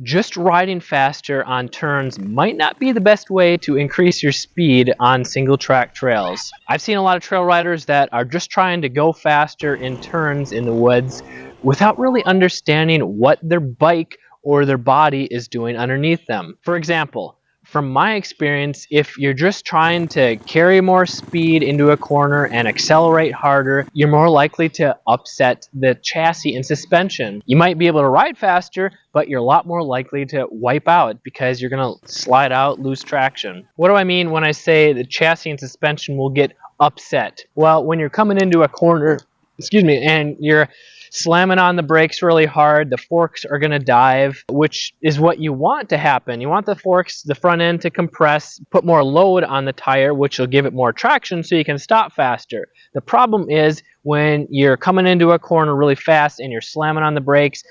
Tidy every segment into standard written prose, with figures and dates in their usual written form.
Just riding faster on turns might not be the best way to increase your speed on single track trails. I've seen a lot of trail riders that are just trying to go faster in turns in the woods without really understanding what their bike or their body is doing underneath them. For example, from my experience, if you're just trying to carry more speed into a corner and accelerate harder, you're more likely to upset the chassis and suspension. You might be able to ride faster, but you're a lot more likely to wipe out because you're going to slide out, lose traction. What do I mean when I say the chassis and suspension will get upset? Well, when you're coming into a corner, and you're slamming on the brakes really hard, the forks are going to dive, which is what you want to happen. You want the forks, the front end, to compress, put more load on the tire, which will give it more traction so you can stop faster. The problem is when you're coming into a corner really fast and you're slamming on the brakes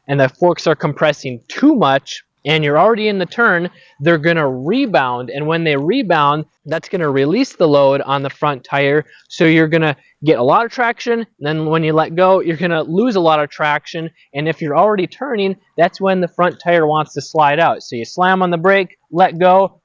and the forks are compressing too much, and you're already in the turn, they're going to rebound. And when they rebound, that's going to release the load on the front tire. So you're going to get a lot of traction. Then when you let go, you're going to lose a lot of traction. And if you're already turning, that's when the front tire wants to slide out. So you slam on the brake, let go.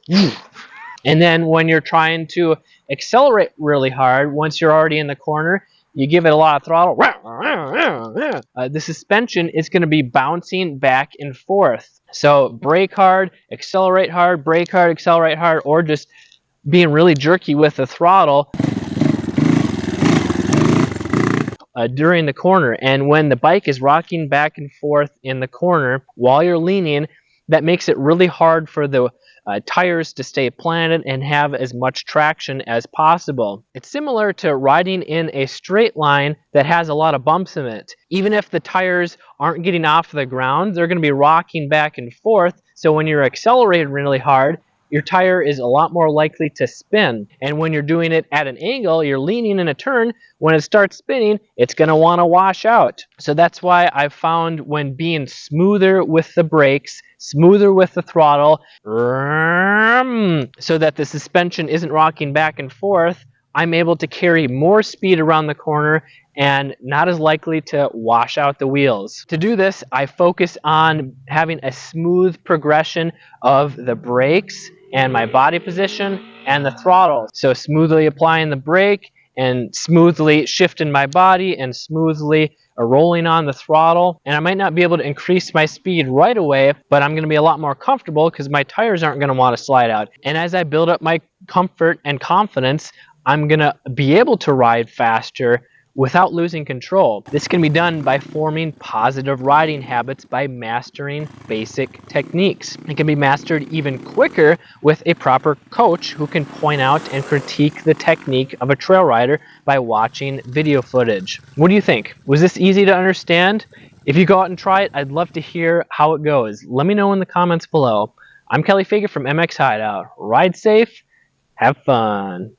And then when you're trying to accelerate really hard, once you're already in the corner, you give it a lot of throttle, the suspension is going to be bouncing back and forth. So brake hard, accelerate hard, brake hard, accelerate hard, or just being really jerky with the throttle during the corner. And when the bike is rocking back and forth in the corner while you're leaning, that makes it really hard for the tires to stay planted and have as much traction as possible. It's similar to riding in a straight line that has a lot of bumps in it. Even if the tires aren't getting off the ground, they're going to be rocking back and forth. So when you're accelerating really hard, your tire is a lot more likely to spin. And when you're doing it at an angle, you're leaning in a turn, when it starts spinning, it's going to want to wash out. So that's why I've found when being smoother with the brakes, smoother with the throttle, so that the suspension isn't rocking back and forth, I'm able to carry more speed around the corner and not as likely to wash out the wheels. To do this, I focus on having a smooth progression of the brakes and my body position and the throttle. So smoothly applying the brake and smoothly shifting my body and smoothly rolling on the throttle. And I might not be able to increase my speed right away, but I'm going to be a lot more comfortable because my tires aren't going to want to slide out. And as I build up my comfort and confidence, I'm going to be able to ride faster without losing control. This can be done by forming positive riding habits by mastering basic techniques. It can be mastered even quicker with a proper coach who can point out and critique the technique of a trail rider by watching video footage. What do you think? Was this easy to understand? If you go out and try it, I'd love to hear how it goes. Let me know in the comments below. I'm Kelly Fagan from MX Hideout. Ride safe, have fun.